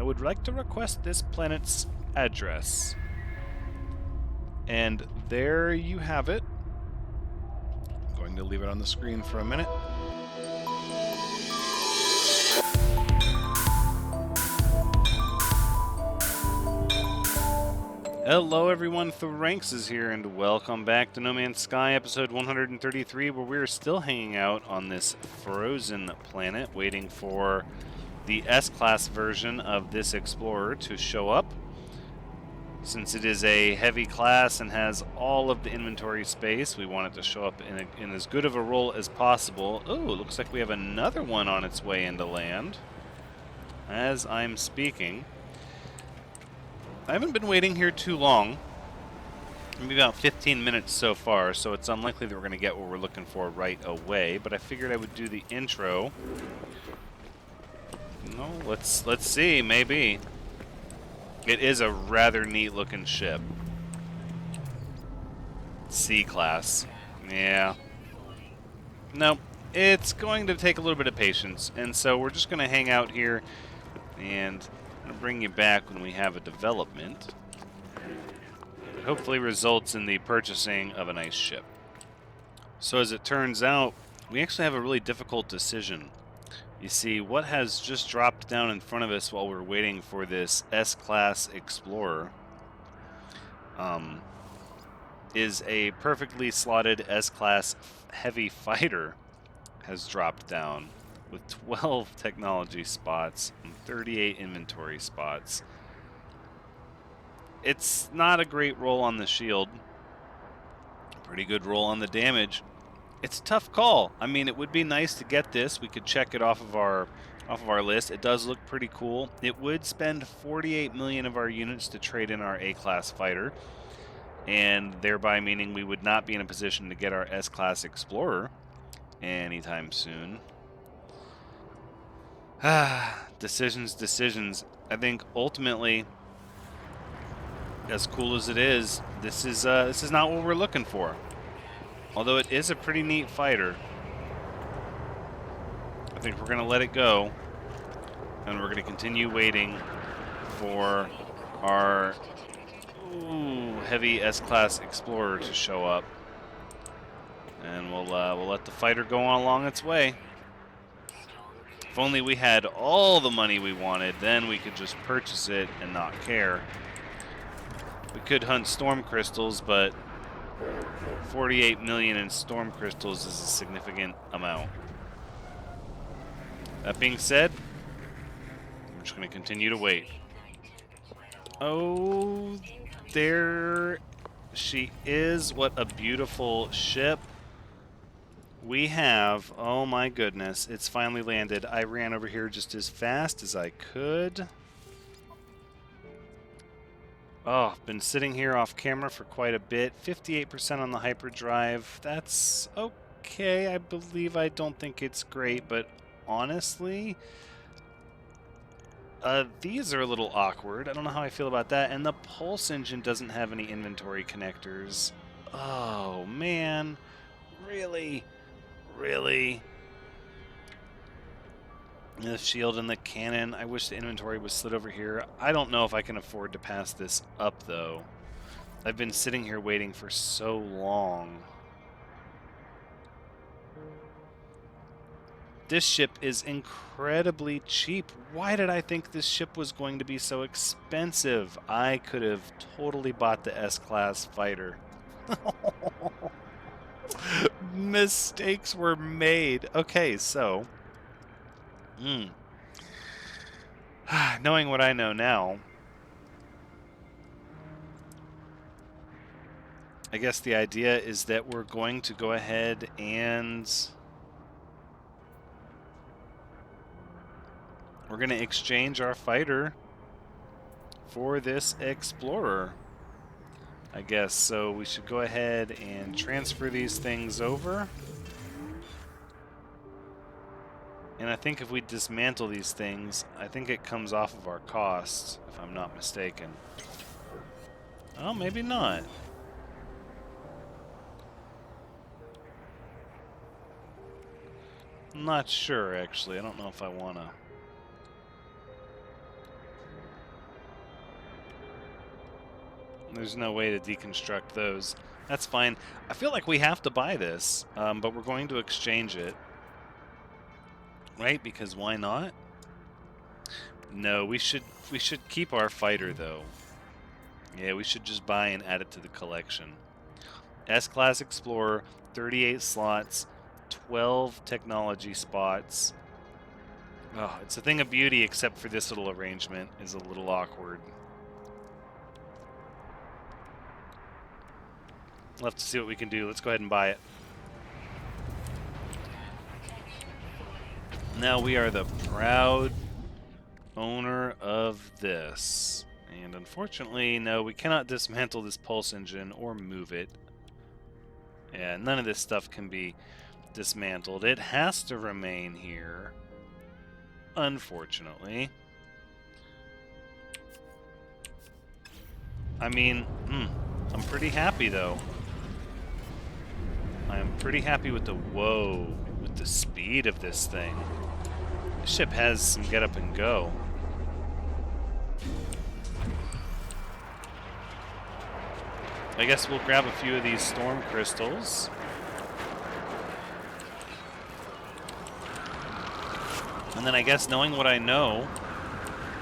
I would like to request this planet's address. And there you have it. I'm going to leave it on the screen for a minute. Hello everyone, Thranxes here, and welcome back to No Man's Sky, episode 133, where we're still hanging out on this frozen planet, waiting for the S-Class version of this Explorer to show up. Since it is a heavy class and has all of the inventory space, we want it to show up in as good of a role as possible. Oh, looks like we have another one on its way into land, as I'm speaking. I haven't been waiting here too long. Maybe about 15 minutes so far, so it's unlikely that we're going to get what we're looking for right away, but I figured I would do the intro. No, let's see, maybe. It is a rather neat looking ship. C-class. Yeah. No, it's going to take a little bit of patience, and so we're just going to hang out here, and I'm going to bring you back when we have a development. It hopefully results in the purchasing of a nice ship. So as it turns out, we actually have a really difficult decision. You see, what has just dropped down in front of us while we're waiting for this S-Class Explorer is a perfectly slotted S-Class heavy fighter has dropped down with 12 technology spots and 38 inventory spots. It's not a great roll on the shield. Pretty good roll on the damage. It's a tough call. I mean, it would be nice to get this. We could check it off of our list. It does look pretty cool. It would spend 48 million of our units to trade in our A-class fighter, and thereby meaning we would not be in a position to get our S-class Explorer anytime soon. Decisions. I think ultimately, as cool as it is, this is not what we're looking for. Although it is a pretty neat fighter, I think we're going to let it go, and we're going to continue waiting for our heavy S-Class Explorer to show up. And we'll let the fighter go on along its way. If only we had all the money we wanted, then we could just purchase it and not care. We could hunt storm crystals, but 48 million in storm crystals is a significant amount. That being said, we're just going to continue to wait. Oh, there she is. What a beautiful ship. We have, oh my goodness, it's finally landed. I ran over here just as fast as I could. Oh, been sitting here off camera for quite a bit. 58% on the hyperdrive. That's okay. I don't think it's great, but honestly, these are a little awkward. I don't know how I feel about that. And the pulse engine doesn't have any inventory connectors. Oh, man. Really? Really? The shield and the cannon. I wish the inventory was slid over here. I don't know if I can afford to pass this up, though. I've been sitting here waiting for so long. This ship is incredibly cheap. Why did I think this ship was going to be so expensive? I could have totally bought the S-Class fighter. Mistakes were made. Okay, so... knowing what I know now, I guess the idea is that we're going to go ahead and we're going to exchange our fighter for this Explorer, I guess. So we should go ahead and transfer these things over. And I think if we dismantle these things, I think it comes off of our costs, if I'm not mistaken. Oh, maybe not. I'm not sure, actually. I don't know if I want to. There's no way to deconstruct those. That's fine. I feel like we have to buy this, but we're going to exchange it. Right? Because why not? No, we should keep our fighter, though. Yeah, we should just buy and add it to the collection. S-Class Explorer, 38 slots, 12 technology spots. Oh, it's a thing of beauty, except for this little arrangement is a little awkward. We'll have to see what we can do. Let's go ahead and buy it. Now we are the proud owner of this. And unfortunately, no, we cannot dismantle this pulse engine or move it. Yeah, none of this stuff can be dismantled. It has to remain here, unfortunately. I mean, I'm pretty happy, though. I'm pretty happy with with the speed of this thing. The ship has some get up and go. I guess we'll grab a few of these storm crystals. And then I guess knowing what I know,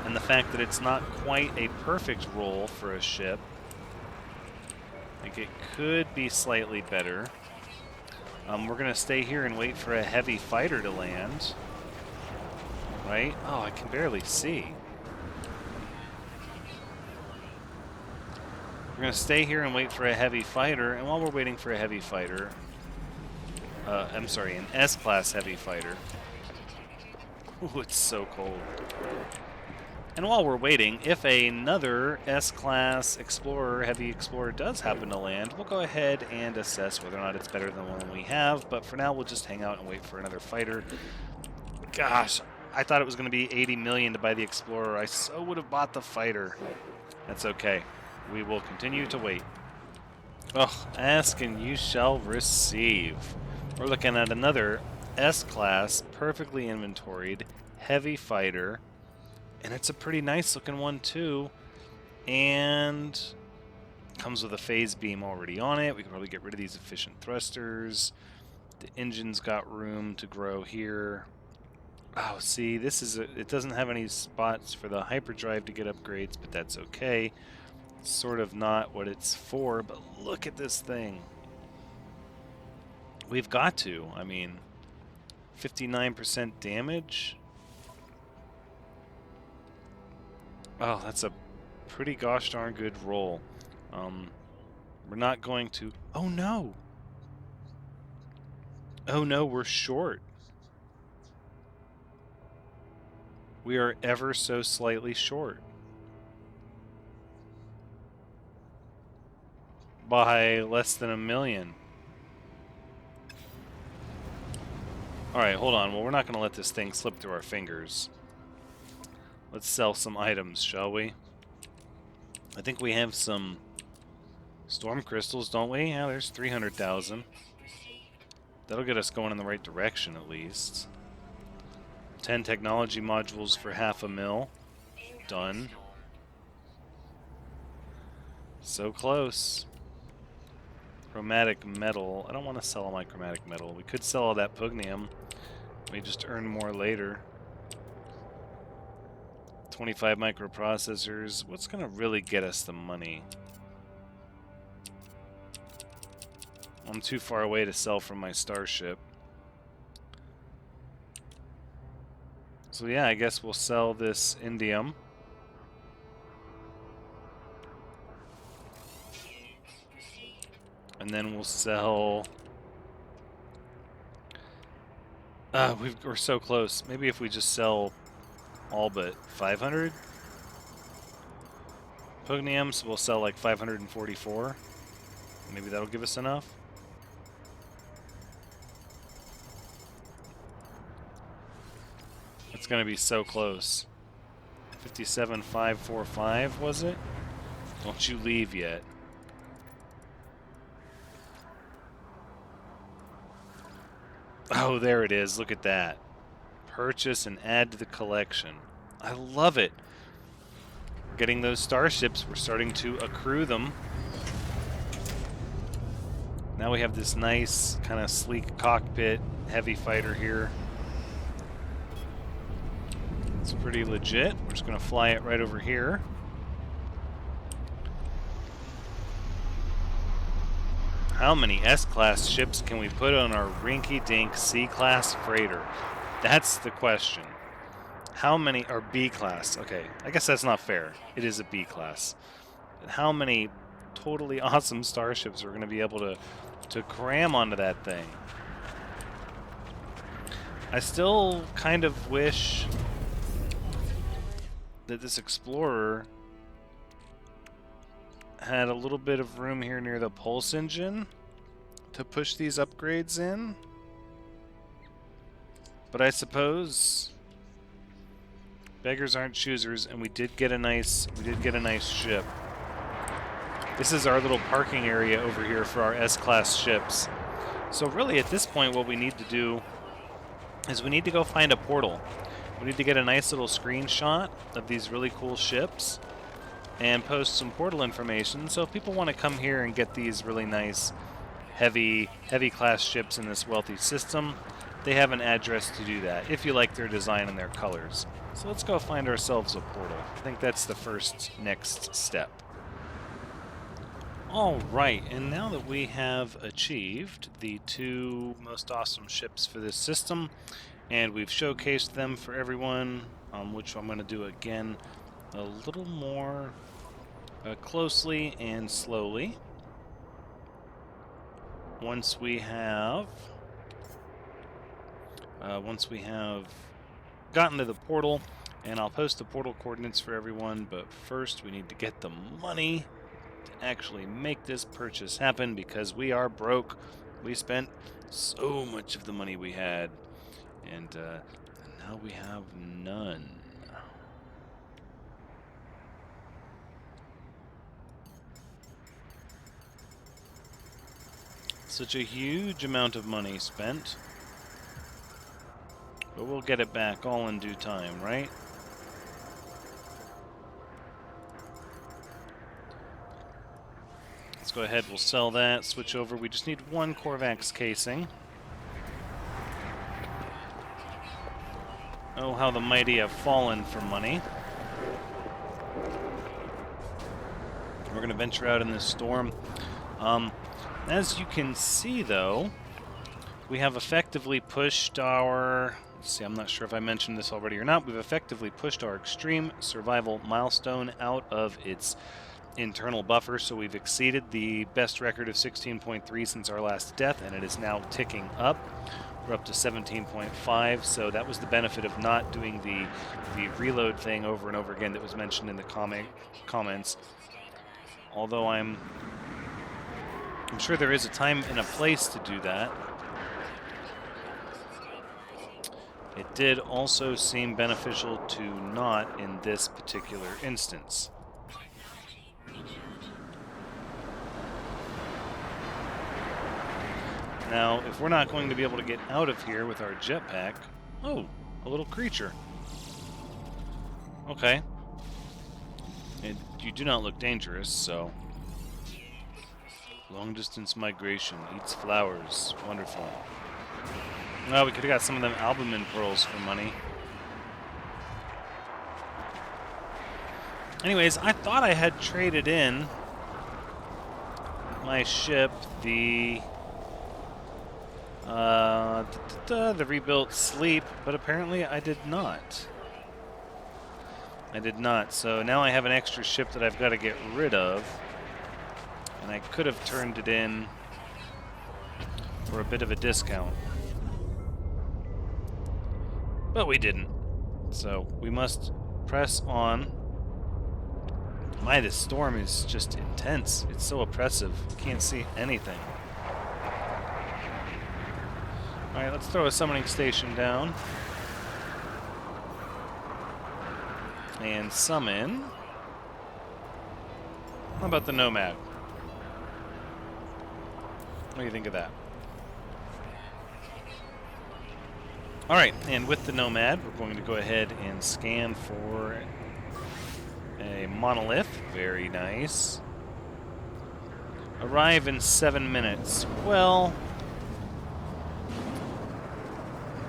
and the fact that it's not quite a perfect roll for a ship, like it could be slightly better. We're going to stay here and wait for a heavy fighter to land. Right? Oh, I can barely see. We're going to stay here and wait for a heavy fighter, and while we're waiting for a heavy fighter, I'm sorry, an S-Class heavy fighter. Ooh, it's so cold. And while we're waiting, if another S-Class Explorer, Heavy Explorer, does happen to land, we'll go ahead and assess whether or not it's better than the one we have, but for now we'll just hang out and wait for another fighter. Gosh, I thought it was going to be 80 million to buy the Explorer. I so would have bought the fighter. That's okay. We will continue to wait. Oh, ask and you shall receive. We're looking at another S-Class, perfectly inventoried, heavy fighter. And it's a pretty nice looking one too. And comes with a phase beam already on it. We can probably get rid of these efficient thrusters. The engine's got room to grow here. Oh, see, this is it doesn't have any spots for the hyperdrive to get upgrades, but that's okay. It's sort of not what it's for, but look at this thing. We've got to. I mean, 59% damage. Oh, that's a pretty gosh darn good roll. We're not going to... Oh, no! Oh, no, we're short. We are ever so slightly short. By less than 1 million. Alright, hold on. Well, we're not going to let this thing slip through our fingers. Let's sell some items, shall we? I think we have some storm crystals, don't we? Yeah, there's 300,000. That'll get us going in the right direction, at least. 10 technology modules for 500,000. Done. So close. Chromatic metal. I don't want to sell all my chromatic metal. We could sell all that pugnium. We just earn more later. 25 microprocessors. What's going to really get us the money? I'm too far away to sell from my starship. So yeah, I guess we'll sell this indium. And then we'll sell... we're so close. Maybe if we just sell all but 500 pugnium, so we'll sell like 544. Maybe that'll give us enough. It's going to be so close. 57,545, was it? Don't you leave yet. Oh, there it is. Look at that. Purchase and add to the collection. I love it. getting those starships. We're starting to accrue them. Now we have this nice, kind of sleek cockpit, heavy fighter here. It's pretty legit. We're just going to fly it right over here. How many S-class ships can we put on our rinky-dink C-class freighter? That's the question. How many are B-class? Okay, I guess that's not fair. It is a B-class. But how many totally awesome starships are going to be able to cram onto that thing? I still kind of wish that this Explorer had a little bit of room here near the pulse engine to push these upgrades in. But I suppose beggars aren't choosers, and we did get a nice ship. This is our little parking area over here for our S-class ships. So really, at this point, what we need to do is we need to go find a portal. We need to get a nice little screenshot of these really cool ships and post some portal information. So if people want to come here and get these really nice, heavy class ships in this wealthy system, they have an address to do that, if you like their design and their colors. So let's go find ourselves a portal. I think that's the next step. Alright, and now that we have achieved the 2 most awesome ships for this system, and we've showcased them for everyone, which I'm going to do again a little more closely and slowly. Once we have gotten to the portal, and I'll post the portal coordinates for everyone, but first we need to get the money to actually make this purchase happen, because we are broke. We spent so much of the money we had, and now we have none. Such a huge amount of money spent. But we'll get it back all in due time, right? Let's go ahead, we'll sell that, switch over. We just need 1 Korvax casing. Oh, how the mighty have fallen for money. We're going to venture out in this storm. As you can see, though, we have effectively pushed our... Let's see, I'm not sure if I mentioned this already or not. We've effectively pushed our extreme survival milestone out of its internal buffer, so we've exceeded the best record of 16.3 since our last death, and it is now ticking up. We're up to 17.5, so that was the benefit of not doing the reload thing over and over again that was mentioned in the comments. Although I'm sure there is a time and a place to do that. It did also seem beneficial to not in this particular instance. Now, if we're not going to be able to get out of here with our jetpack... Oh, a little creature. Okay. You do not look dangerous, so... Long-distance migration, eats flowers. Wonderful. Well, we could have got some of them albumin pearls for money. Anyways, I thought I had traded in my ship, the rebuilt Sleep, but apparently I did not. So now I have an extra ship that I've got to get rid of. And I could have turned it in for a bit of a discount. But we didn't. So we must press on. My, this storm is just intense. It's so oppressive. Can't see anything. Alright, let's throw a summoning station down. And summon. How about the Nomad? What do you think of that? Alright, and with the Nomad, we're going to go ahead and scan for A monolith. Very nice. Arrive in 7 minutes. Well,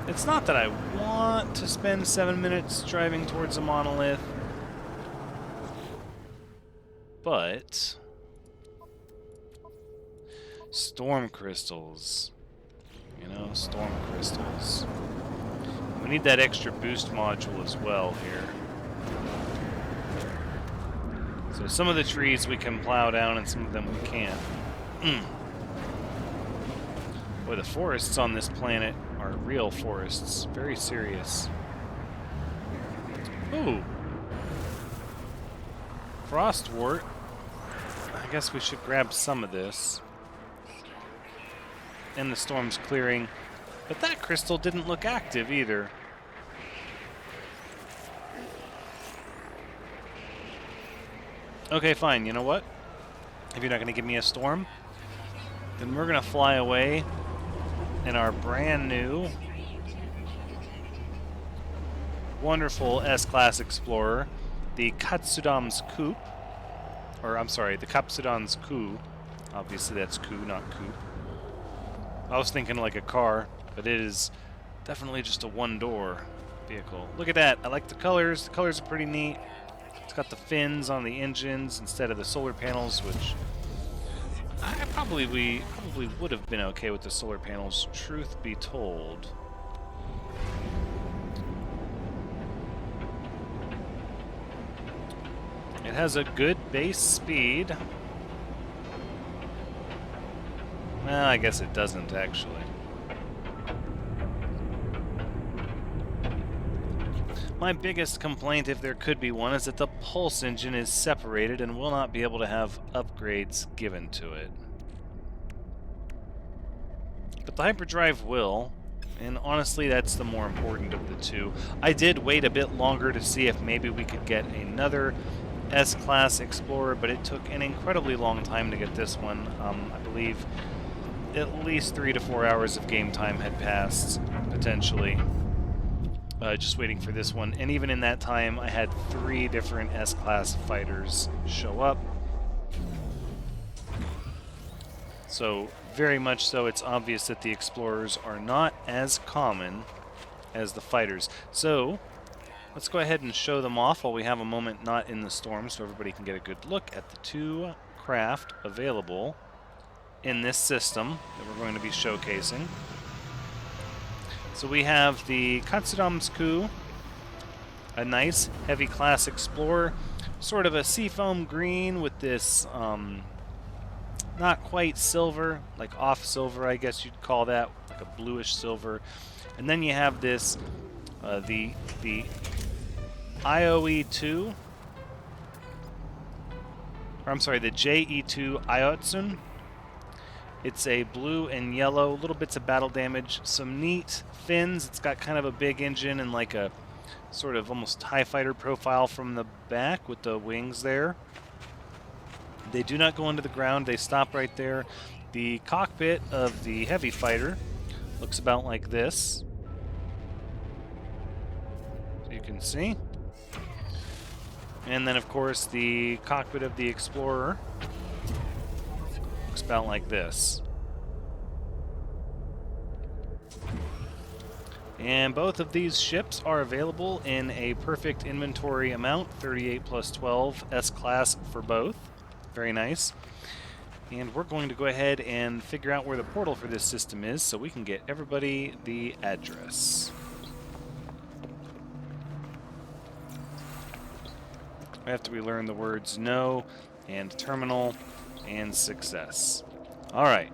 it's not that I want to spend 7 minutes driving towards a monolith, but storm crystals. You know, storm crystals. We need that extra boost module as well here. So some of the trees we can plow down and some of them we can't. Boy, the forests on this planet are real forests. Very serious. Ooh. Frostwort. I guess we should grab some of this. And the storm's clearing. But that crystal didn't look active either. Okay, fine. You know what? If you're not going to give me a storm, then we're going to fly away in our brand new, wonderful S-Class Explorer, the Katsudam's Coupe. Or, I'm sorry, the Katsudam's Coup. Obviously, that's coup, not coupe. I was thinking like a car, but it is definitely just a one-door vehicle. Look at that. I like the colors. The colors are pretty neat. It's got the fins on the engines instead of the solar panels, which I probably would have been okay with the solar panels, truth be told. It has a good base speed. Well, I guess it doesn't, actually. My biggest complaint, if there could be one, is that the pulse engine is separated and will not be able to have upgrades given to it. But the hyperdrive will, and honestly, that's the more important of the two. I did wait a bit longer to see if maybe we could get another S-Class Explorer, but it took an incredibly long time to get this one. I believe at least 3 to 4 hours of game time had passed, potentially. Just waiting for this one. And even in that time, I had 3 different S-Class fighters show up. So, very much so, it's obvious that the Explorers are not as common as the fighters. So, let's go ahead and show them off while we have a moment not in the storm so everybody can get a good look at the 2 craft available in this system that we're going to be showcasing. So we have the Katsudam's Coup, a nice heavy class explorer, sort of a seafoam green with this not quite silver, like off silver I guess you'd call that, like a bluish silver. And then you have this, the IOE2, or I'm sorry, the JE2 Iotsun. It's a blue and yellow, little bits of battle damage, some neat fins. It's got kind of a big engine and like a sort of almost TIE fighter profile from the back with the wings there. They do not go into the ground, they stop right there. The cockpit of the heavy fighter looks about like this. So you can see. And then of course the cockpit of the Explorer looks about like this. And both of these ships are available in a perfect inventory amount, 38 plus 12, S-Class for both. Very nice. And we're going to go ahead and figure out where the portal for this system is so we can get everybody the address. After we learn the words no, and terminal, and success. Alright.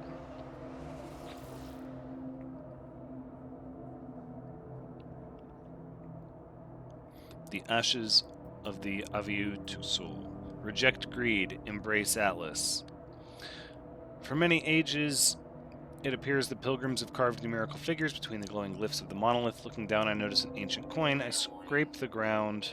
The ashes of the Aviu Tusul. Reject greed, embrace Atlas. For many ages, it appears the pilgrims have carved numerical figures between the glowing glyphs of the monolith. Looking down, I notice an ancient coin. I scrape the ground,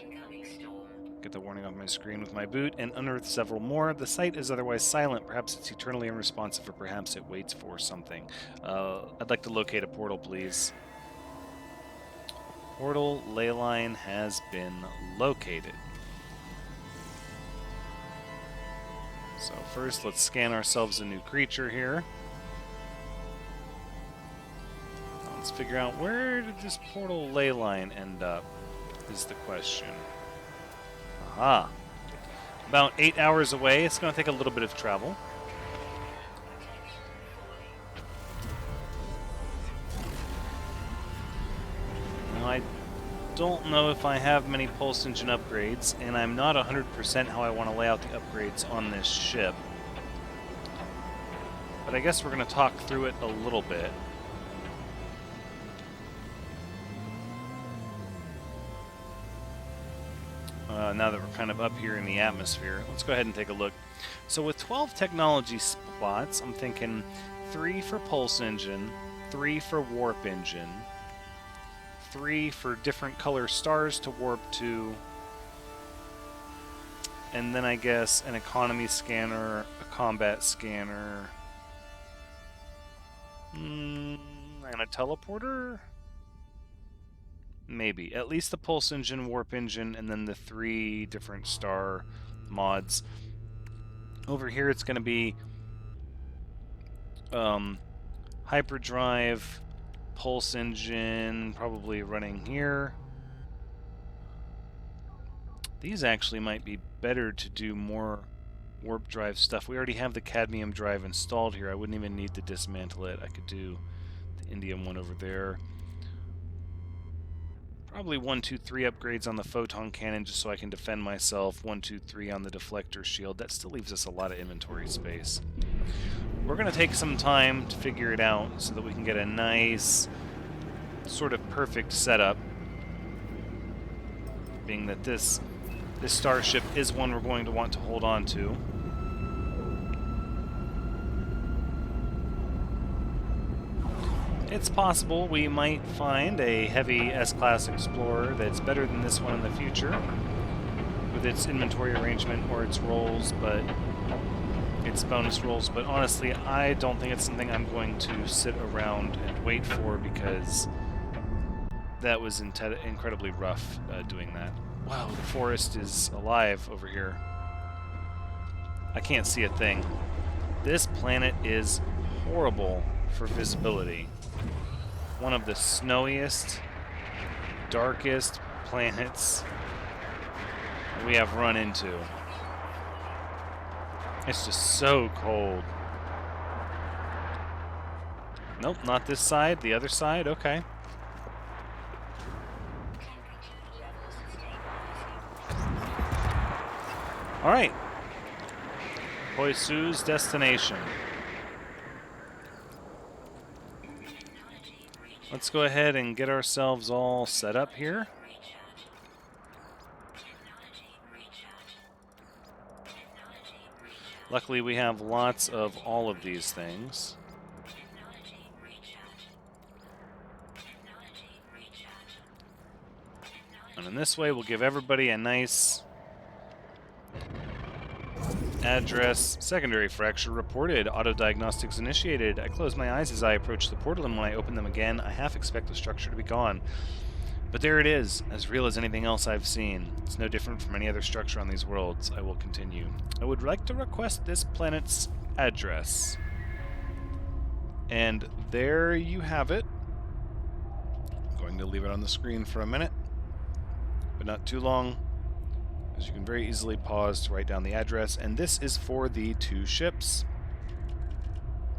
get the warning off my screen with my boot, and unearth several more. The site is otherwise silent. Perhaps it's eternally unresponsive, or perhaps it waits for something. I'd like to locate a portal, please. Portal ley line has been located. So first, let's scan ourselves a new creature here. Let's figure out, where did this portal ley line end up, is the question. Aha. About 8 hours away. It's going to take a little bit of travel. Now, I don't know if I have many pulse engine upgrades, and I'm not 100% how I want to lay out the upgrades on this ship. But I guess we're going to talk through it a little bit. Now that we're kind of up here in the atmosphere, let's go ahead and take a look. So with 12 technology spots, I'm thinking 3 for pulse engine, 3 for warp engine, 3 for different color stars to warp to, and then I guess an economy scanner, a combat scanner, and a teleporter? Maybe. At least the pulse engine, warp engine, and then the 3 different star mods. Over here it's going to be hyperdrive, pulse engine, probably running here. These actually might be better to do more warp drive stuff. We already have the cadmium drive installed here. I wouldn't even need to dismantle it. I could do the indium one over there. Probably 1, 2, 3 upgrades on the photon cannon just so I can defend myself. 1, 2, 3 on the deflector shield. That still leaves us a lot of inventory space. We're going to take some time to figure it out so that we can get a nice, sort of perfect setup. Being that this starship is one we're going to want to hold on to. It's possible we might find a heavy S-Class Explorer that's better than this one in the future, with its inventory arrangement or its rolls, but its bonus rolls. But honestly, I don't think it's something I'm going to sit around and wait for, because that was incredibly rough doing that. Wow, the forest is alive over here. I can't see a thing. This planet is horrible for visibility. One of the snowiest, darkest planets we have run into. It's just so cold. Nope, not this side. The other side? Okay. Alright. Hoisu's destination. Let's go ahead and get ourselves all set up here. Luckily, we have lots of all of these things. And in this way, we'll give everybody a nice address. Secondary fracture reported. Auto-diagnostics initiated. I close my eyes as I approach the portal, and when I open them again, I half expect the structure to be gone. But there it is, as real as anything else I've seen. It's no different from any other structure on these worlds. I will continue. I would like to request this planet's address. And there you have it. I'm going to leave it on the screen for a minute, but not too long, as you can very easily pause to write down the address. And this is for the 2 ships,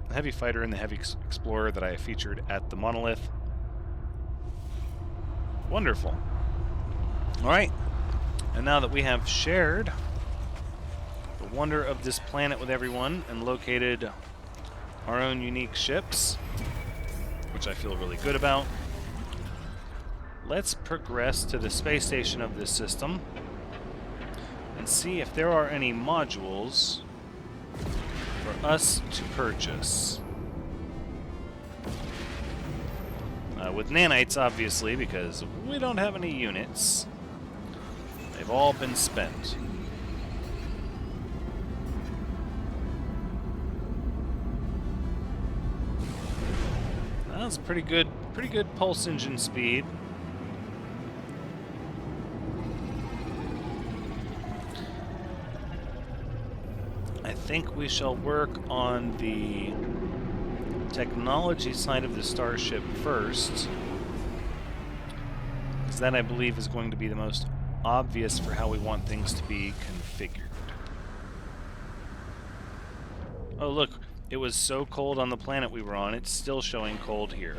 the Heavy Fighter and the Heavy Explorer that I featured at the Monolith. Wonderful. Alright, and now that we have shared the wonder of this planet with everyone and located our own unique ships, which I feel really good about, let's progress to the space station of this system and see if there are any modules for us to purchase. With nanites, obviously, because we don't have any units. They've all been spent. That's pretty good pulse engine speed. I think we shall work on the technology side of the Starship first, because that, I believe, is going to be the most obvious for how we want things to be configured. Oh, look, it was so cold on the planet we were on, it's still showing cold here.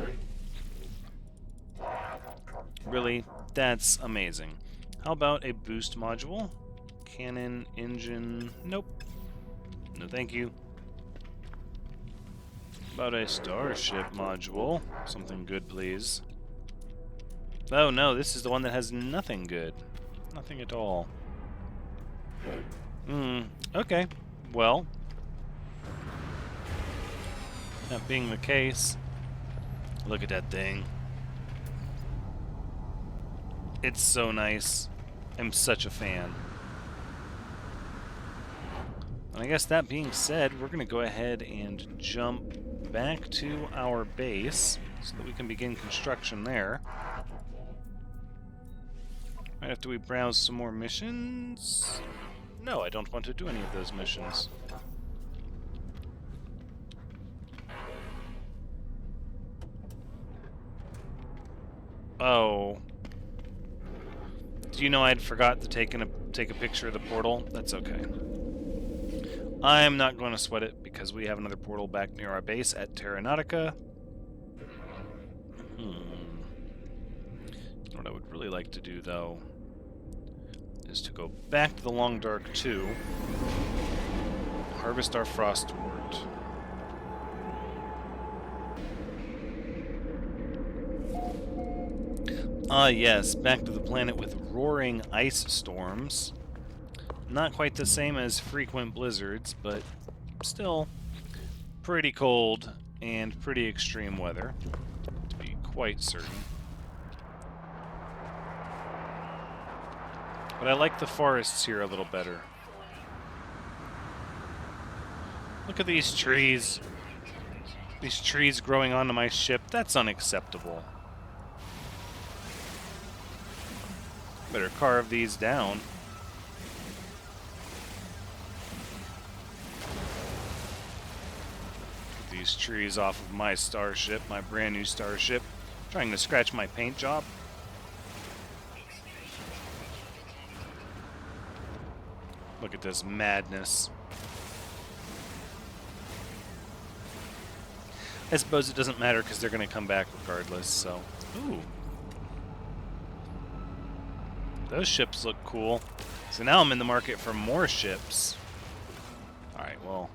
Really? That's amazing. How about a boost module? Cannon, engine... Nope. No thank you. About a starship module. Something good, please. Oh no, this is the one that has nothing good. Nothing at all. Okay. Well, that being the case, look at that thing. It's so nice. I'm such a fan. And I guess that being said, we're going to go ahead and jump back to our base so that we can begin construction there. Right after we browse some more missions. No, I don't want to do any of those missions. Oh. Do you know I'd forgot to take a picture of the portal? That's okay. I'm not going to sweat it because we have another portal back near our base at Terra Nautica. What I would really like to do, though, is to go back to the Long Dark 2, harvest our frostwort. Ah, yes, back to the planet with roaring ice storms. Not quite the same as frequent blizzards, but still pretty cold and pretty extreme weather, to be quite certain. But I like the forests here a little better. Look at these trees. These trees growing onto my ship. That's unacceptable. Better carve these down. Get these trees off of my starship, my brand new starship. Trying to scratch my paint job. Look at this madness. I suppose it doesn't matter because they're going to come back regardless, so... Ooh. Those ships look cool. So now I'm in the market for more ships. Alright, well...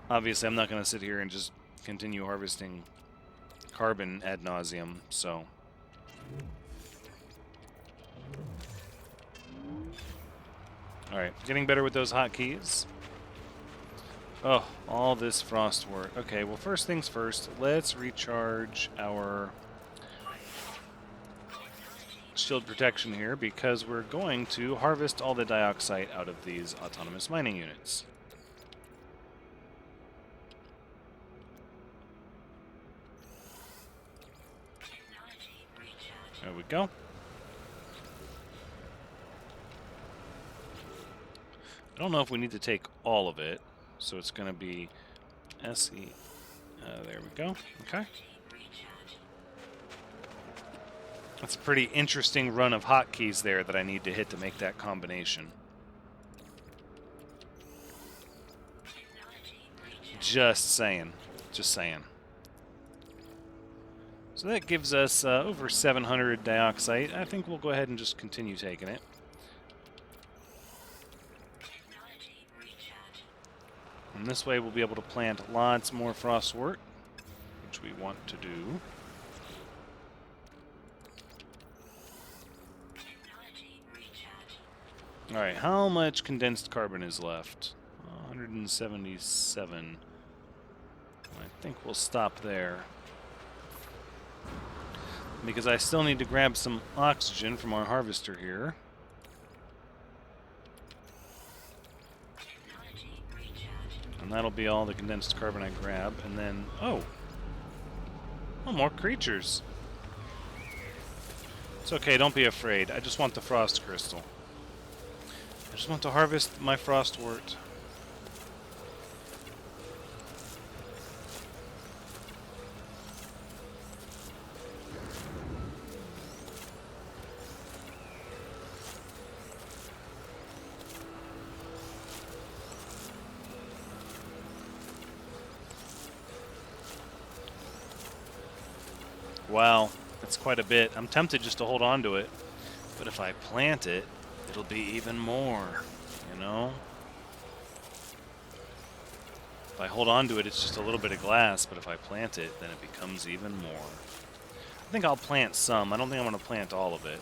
Obviously I'm not going to sit here and just continue harvesting carbon ad nauseum, so... Alright, getting better with those hotkeys. Oh, all this frostwort. Okay, well, first things first, let's recharge our shield protection here because we're going to harvest all the dioxide out of these autonomous mining units. There we go. I don't know if we need to take all of it, so it's going to be SE. There we go. Okay. That's a pretty interesting run of hotkeys there that I need to hit to make that combination. Just saying. Just saying. So that gives us over 700 dioxide. I think we'll go ahead and just continue taking it. And this way we'll be able to plant lots more frostwort, which we want to do. Alright, how much condensed carbon is left? 177. I think we'll stop there. Because I still need to grab some oxygen from our harvester here. And that'll be all the condensed carbon I grab. And then, oh, more creatures. It's okay, don't be afraid. I just want the frost crystal. I just want to harvest my frostwort. Wow, that's quite a bit. I'm tempted just to hold on to it. But if I plant it, it'll be even more, you know? If I hold on to it, it's just a little bit of glass, but if I plant it, then it becomes even more. I think I'll plant some. I don't think I want to plant all of it.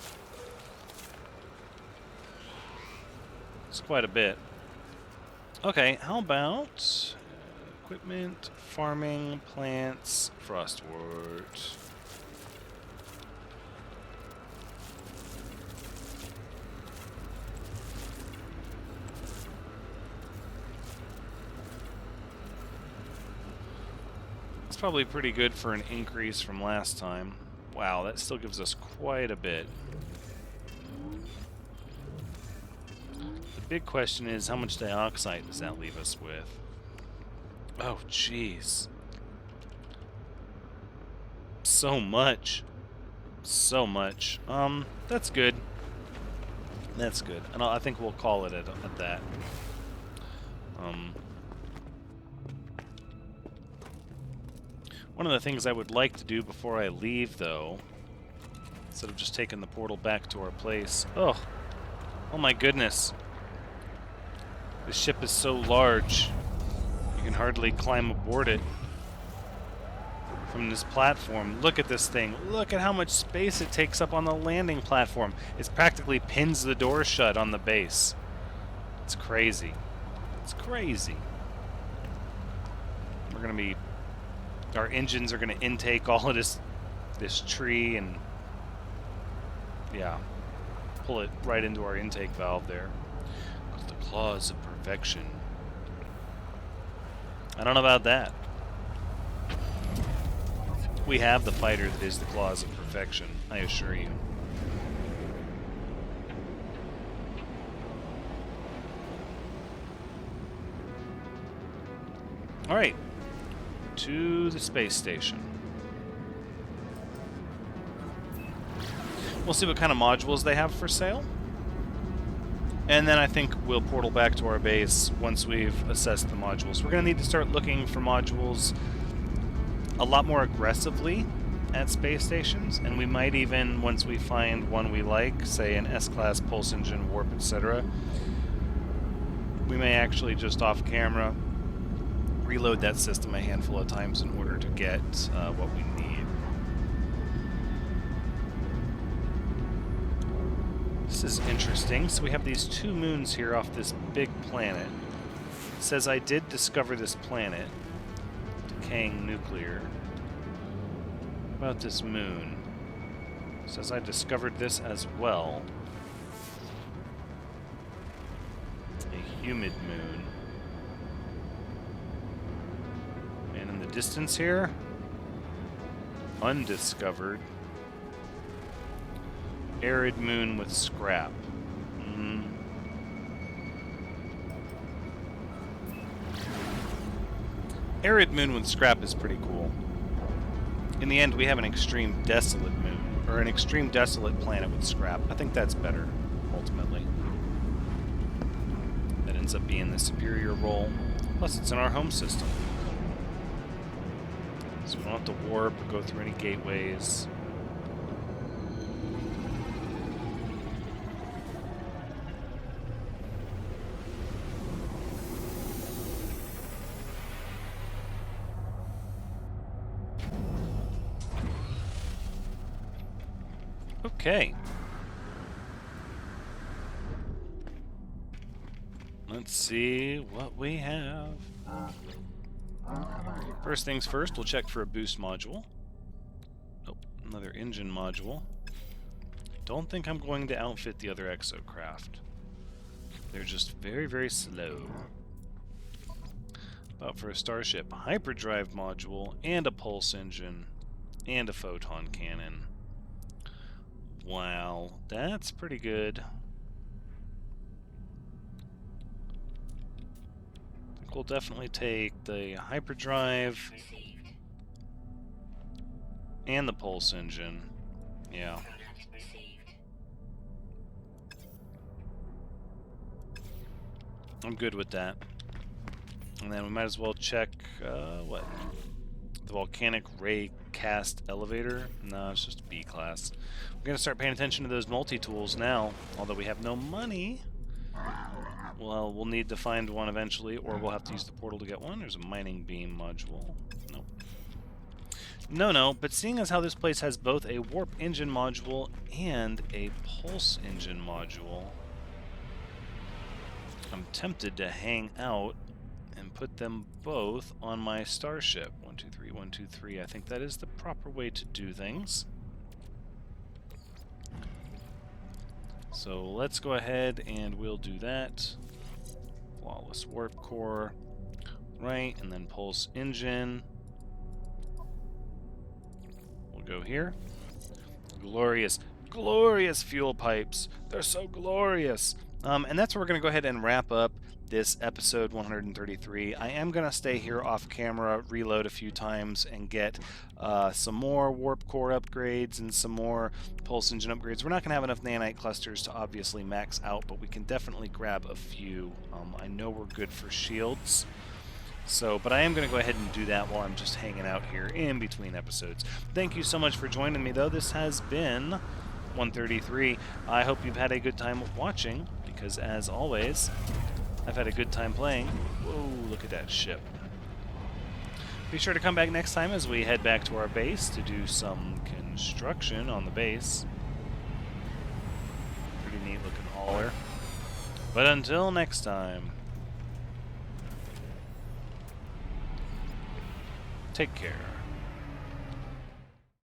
It's quite a bit. Okay, how about equipment, farming, plants, frostwort. It's probably pretty good for an increase from last time. Wow, that still gives us quite a bit. The big question is, how much dioxide does that leave us with? Oh, jeez. So much. So much. That's good. That's good. And I think we'll call it at that. One of the things I would like to do before I leave, though, instead of just taking the portal back to our place... Oh my goodness. This ship is so large, you can hardly climb aboard it from this platform. Look at this thing. Look at how much space it takes up on the landing platform. It practically pins the door shut on the base. It's crazy. It's crazy. We're going to be... Our engines are going to intake all of this tree and... Yeah. Pull it right into our intake valve there. The claws of perfection. I don't know about that. We have the fighter that is the claws of perfection, I assure you. Alright. To the space station. We'll see what kind of modules they have for sale. And then I think we'll portal back to our base once we've assessed the modules. We're going to need to start looking for modules a lot more aggressively at space stations, and we might even, once we find one we like, say an S-class pulse engine, warp, etc., we may actually just off camera reload that system a handful of times in order to get what we need. This is interesting. So we have these 2 moons here off this big planet. It says I did discover this planet. Decaying nuclear. What about this moon? It says I discovered this as well. A humid moon. And in the distance here, undiscovered. Arid moon with scrap. Arid moon with scrap is pretty cool. In the end, we have an extreme desolate moon, or an extreme desolate planet with scrap. I think that's better, ultimately. That ends up being the superior role. Plus, it's in our home system. So we don't have to warp or go through any gateways. Okay. Let's see what we have. First things first, we'll check for a boost module. Nope, another engine module. Don't think I'm going to outfit the other exocraft. They're just very, very slow. About for a Starship, hyperdrive module, and a pulse engine, and a photon cannon. Wow, that's pretty good. I think we'll definitely take the hyperdrive and the pulse engine. Yeah. I'm good with that. And then we might as well check, what? The volcanic ray cast elevator? No, it's just B class. We're going to start paying attention to those multi-tools now. Although we have no money. Well, we'll need to find one eventually, or we'll have to use the portal to get one. There's a mining beam module. Nope. No, but seeing as how this place has both a warp engine module and a pulse engine module, I'm tempted to hang out and put them both on my starship. 1, 2, 3, 1, 2, 3. I think that is the proper way to do things. So let's go ahead and we'll do that. Flawless warp core. Right, and then pulse engine. We'll go here. Glorious, glorious fuel pipes. They're so glorious. And that's where we're going to go ahead and wrap up this episode 133. I am going to stay here off camera, reload a few times, and get some more warp core upgrades and some more pulse engine upgrades. We're not going to have enough nanite clusters to obviously max out, but we can definitely grab a few. I know we're good for shields. But I am going to go ahead and do that while I'm just hanging out here in between episodes. Thank you so much for joining me, though. This has been 133. I hope you've had a good time watching, because as always, I've had a good time playing. Whoa, look at that ship. Be sure to come back next time as we head back to our base to do some construction on the base. Pretty neat looking hauler. But until next time, take care.